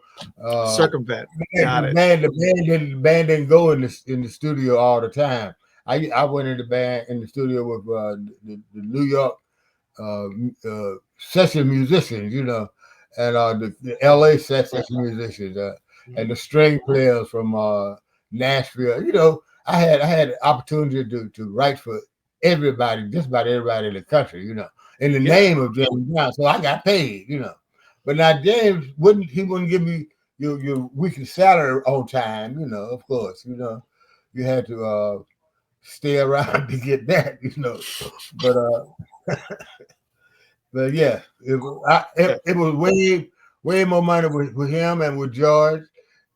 Circumvent. Got it. The band didn't go in the studio all the time. I went in the studio with the New York session musicians, you know, and the LA session musicians and the string players from Nashville. You know, I had opportunity to write for everybody, just about everybody in the country, you know, in the name of James Brown. So I got paid, you know. But now James wouldn't give me your weekly salary on time, you know, of course, you know. You had to stay around to get that, you know. But yeah, it was way more money with him and with George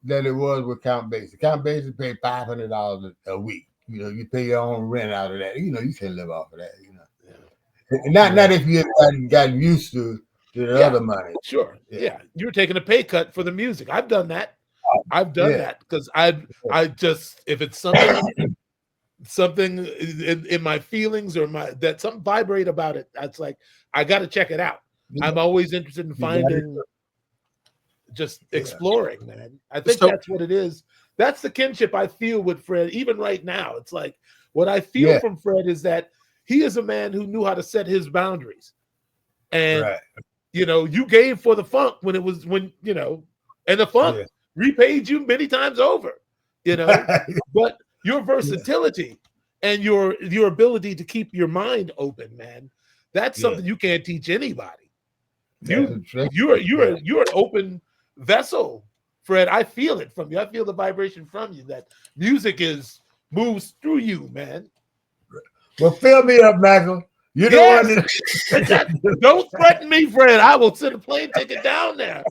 than it was with Count Basie. Count Basie paid $500 a week. You know, you pay your own rent out of that. You know, you can't live off of that. You know, not if you hadn't gotten used to the other money. Sure, yeah, you were taking a pay cut for the music. I've done that. I've done that because I just, if it's something in my feelings or that something vibrate about it, that's like I got to check it out. I'm always interested in finding, just exploring, man. I think that's what it is. That's the kinship I feel with Fred, even right now. It's like what I feel from Fred is that he is a man who knew how to set his boundaries. And you know, you gave for the funk when you know, and the funk repaid you many times over, you know. But your versatility and your ability to keep your mind open, man, that's something you can't teach anybody. You're an open vessel, Fred. I feel it from you. I feel the vibration from you that music moves through you, man. Well, fill me up, Michael. You don't don't threaten me, Fred. I will send a plane ticket down there.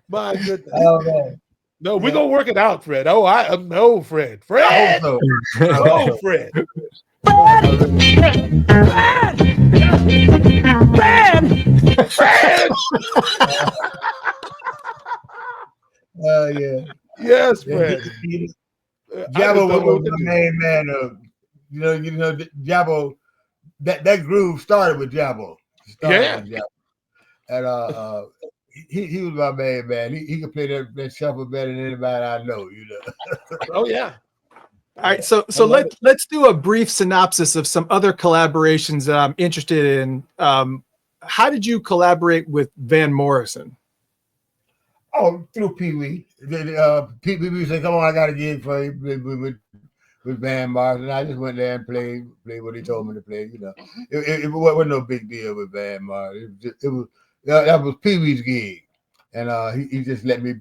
My goodness. Oh, man. No, we're gonna work it out, Fred. Oh, no, Fred. Fred. So. Oh, Fred. Fred. Yeah. Yes, Fred. Jabbo was the main man. You know, Jabbo. That groove started with Jabbo. And he was my main man. He could play that shuffle better than anybody I know. You know. Oh yeah. All right, so let's do a brief synopsis of some other collaborations that I'm interested in. How did you collaborate with Van Morrison? Oh, through Pee Wee. Pee Wee said, "Come on, I got a gig for you with Van Morrison." I just went there and played what he told me to play. You know, it wasn't no big deal with Van Morrison. That was Pee Wee's gig, and he just let me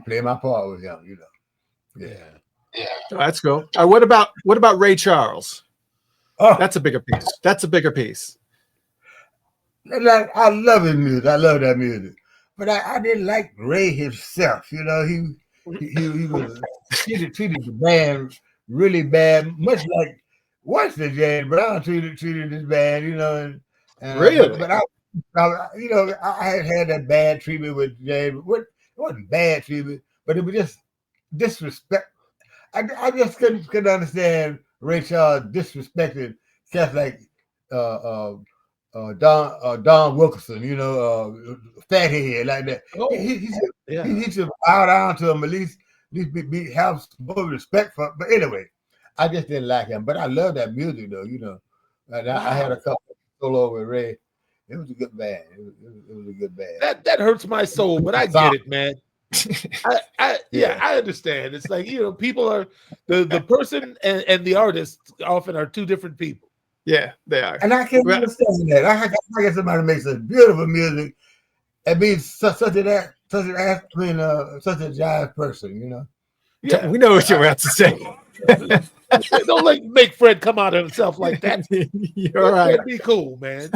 play my part with him. You know. Yeah. Oh, that's cool. What about Ray Charles? Oh, that's a bigger piece. I love his music. I love that music, but I didn't like Ray himself. You know, he was treated the band really bad, much like Western James Brown treated this band, you know, and Really? but you know, I had that bad treatment with James. It wasn't bad treatment, but it was just disrespect. I just couldn't understand Ray Charles disrespecting cats like Don Wilkerson, you know, fathead like that. Oh, He should bow down to him, at least have some respect for. But anyway, I just didn't like him. But I love that music though, you know. And I had a couple solo with Ray. It was a good band. It was a good band. That hurts my soul, but I get it, man. I understand. It's like, you know, people are the person and the artist often are two different people. Yeah, they are. And I can't understand that. I get somebody who makes such beautiful music and be such a jive person, you know. Yeah, we know what you're about to say. Don't make Fred come out of himself like that. You're right. Be cool, man.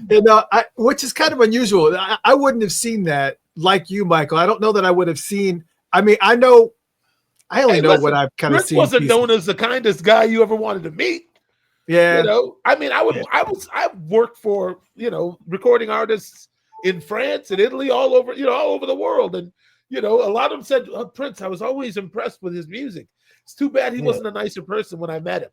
You know, which is kind of unusual. I wouldn't have seen that like you, Michael. I don't know that I would have seen. I mean, I only know what I've kind of seen. Wasn't known as the kindest guy you ever wanted to meet. Yeah, you know. I mean, I worked for, you know, recording artists in France and Italy, all over the world, and you know, a lot of them said, Prince, I was always impressed with his music. It's too bad he wasn't a nicer person when I met him.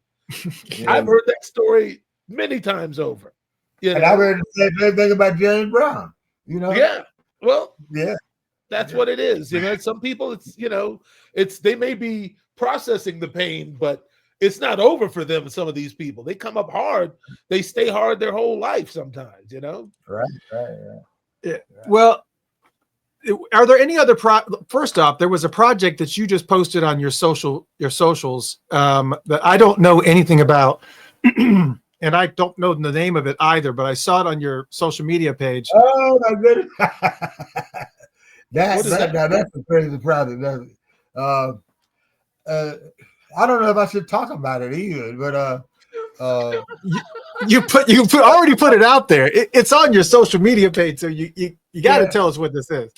I've heard that story many times over. You know? And I heard the same thing about James Brown, you know? Yeah. Well, yeah. That's what it is. You know, some people, they may be processing the pain, but it's not over for them. Some of these people, they come up hard. They stay hard their whole life sometimes, you know? Right. Yeah. Well, are there any other first off, there was a project that you just posted on your socials that I don't know anything about. And I don't know the name of it either, but I saw it on your social media page. Oh my goodness. That's a crazy project. I don't know if I should talk about it either, but you already put it out there. It's on your social media page, so you got to tell us what this is.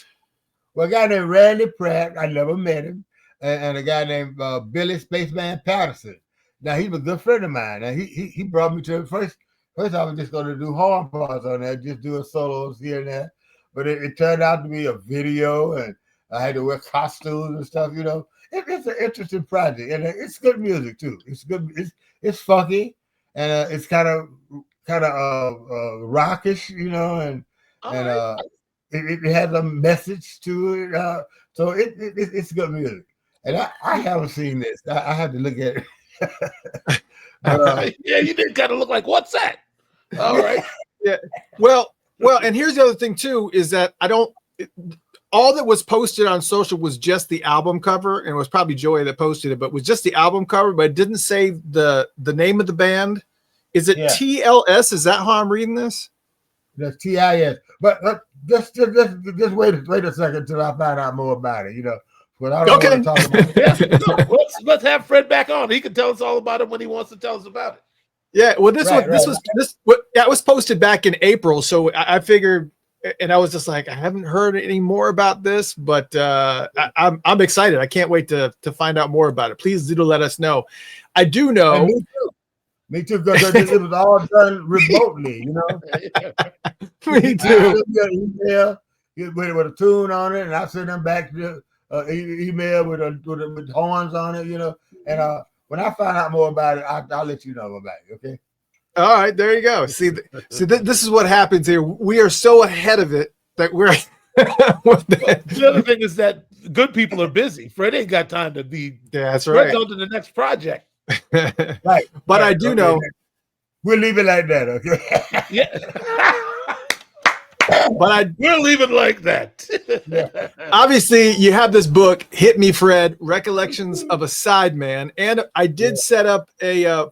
Well, a guy named Randy Pratt, I never met him, and a guy named Billy Spaceman Patterson. Now he was a good friend of mine. Now he brought me to first. I was just going to do horn parts on that, just doing solos here and there. But it turned out to be a video, and I had to wear costumes and stuff. You know, it's an interesting project, and it's good music too. It's good. It's funky, and it's kind of rockish, you know, and it has a message to it. So it's good music, and I haven't seen this. I have to look at it. Yeah, you did kind of look like, what's that? All right. Yeah. Well, and here's the other thing too, is that all that was posted on social was just the album cover, and it was probably Joey that posted it, but it was just the album cover, but it didn't say the name of the band. Is it TLS? Is that how I'm reading this? That's TIS. But just wait a second till I find out more about it, you know. But I don't want to talk about it. Let's have Fred back on. He can tell us all about it when he wants to tell us about it. Yeah, well, that was posted back in April, so I figured, and I was just like, I haven't heard any more about this, but I'm excited. I can't wait to find out more about it. Please do let us know. I do know. Me too, because it was all done remotely, you know. Me too. Email with a tune on it, and I send them back to email with horns on it, you know. And when I find out more about it, I'll let you know about it. Okay. All right, there you go. See, this is what happens here. We are so ahead of it that we're. The other thing is that good people are busy. Fred ain't got time to be. Yeah, that's right. Fred's on to the next project. Right. But I do know. We'll leave it like that, okay? Yeah. But we'll leave it like that. Yeah. Obviously, you have this book, Hit Me, Fred, Recollections of a Sideman. And I did set up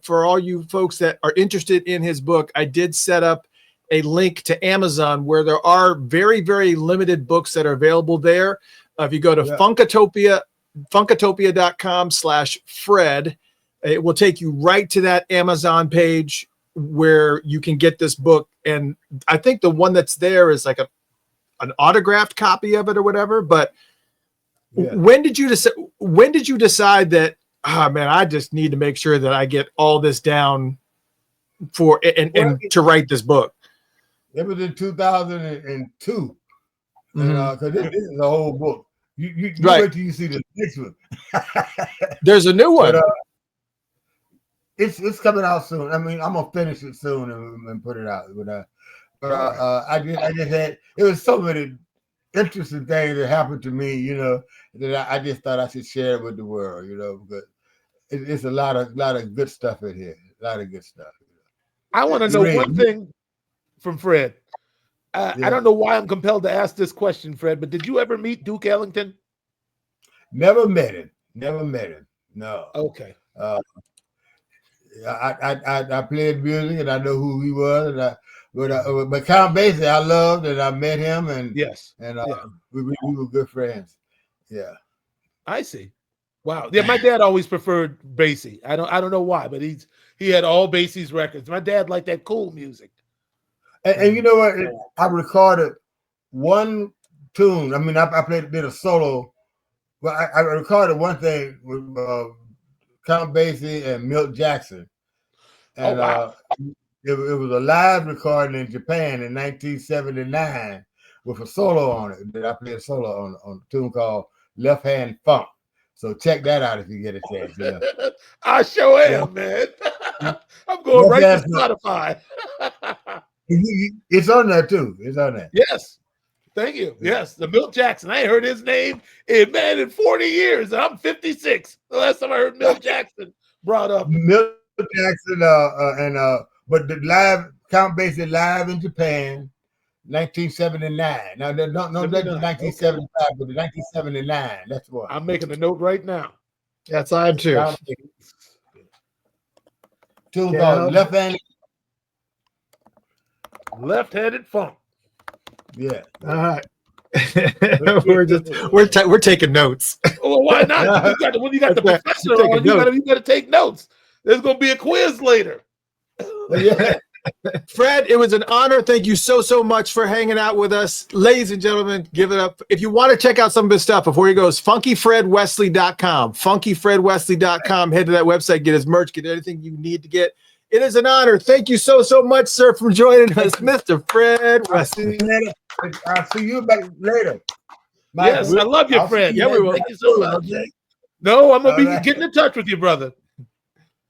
for all you folks that are interested in his book, I did set up a link to Amazon where there are very, very limited books that are available there. If you go to Funkatopia.com/Fred, it will take you right to that Amazon page where you can get this book. And I think the one that's there is like an autographed copy of it or whatever, but Yeah. When did you decide? When did you decide that? Ah, man, I just need to make sure that I get all this down for and to write this book. It was in 2002, because this is the whole book. You Right. wait till you see the next one. There's a new one. But, it's coming out soon. I mean, I'm gonna finish it soon and put it out. But I just had, it was so many interesting things that happened to me, that I just thought I should share it with the world, But it's a lot of good stuff in here. A lot of good stuff. I want to know one thing from Fred. I don't know why I'm compelled to ask this question, Fred, but did you ever meet Duke Ellington? Never met him. No. Okay. I played music and I know who he was, but Count Basie I loved, and I met him, and we were good friends. Yeah. I see. Wow. Yeah, my dad always preferred Basie. I don't know why, but he had all Basie's records. My dad liked that cool music. And you know what? I recorded one tune. I mean, I played a bit of solo, but I recorded one thing with Count Basie and Milt Jackson. And it was a live recording in Japan in 1979 with a solo on it. I played a solo on a tune called Left Hand Funk. So check that out if you get a chance. I sure am, man. I'm going right to Spotify. It's on there too. It's on there. Yes. Thank you. Yes. The Milt Jackson. I ain't heard his name in 40 years. And I'm 56. The last time I heard Milt Jackson brought up. Milt Jackson but the live Count Basie live in Japan, 1979. Now that's 1975, but the 1979. That's what I'm making a note right now. That's I am too. Tune called Left-handed funk. Yeah. All right. we're taking notes. Well, why not? When you got the professor on, you got to take notes. There's going to be a quiz later. Yeah. Fred, it was an honor. Thank you so much for hanging out with us. Ladies and gentlemen, give it up. If you want to check out some of his stuff before he goes, funkyfredwesley.com. Funkyfredwesley.com. Head to that website, get his merch, get anything you need to get. It is an honor. Thank you so much, sir, for joining us, Mr. Fred Wesley. I'll see you back later. Yes, I love you, Fred. Yeah, we will. Thank you so much. No, I'm going to be getting in touch with you, brother.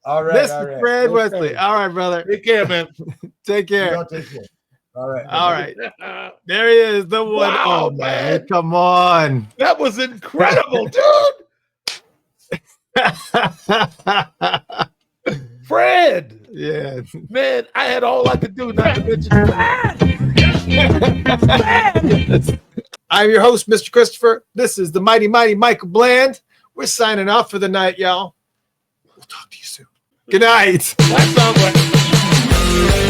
All right. Mr. Fred Wesley. All right, brother. Take care, man. Take care. Take care. All right. All right. There he is, the one. Wow, oh, man. Come on. That was incredible, dude. Fred. Yeah. Man, I had all I could do not to mention Fred. I'm your host, Mr. Christopher. This is the mighty Michael Bland. We're signing off for the night, y'all. We'll talk to you soon. Good night. That sounds like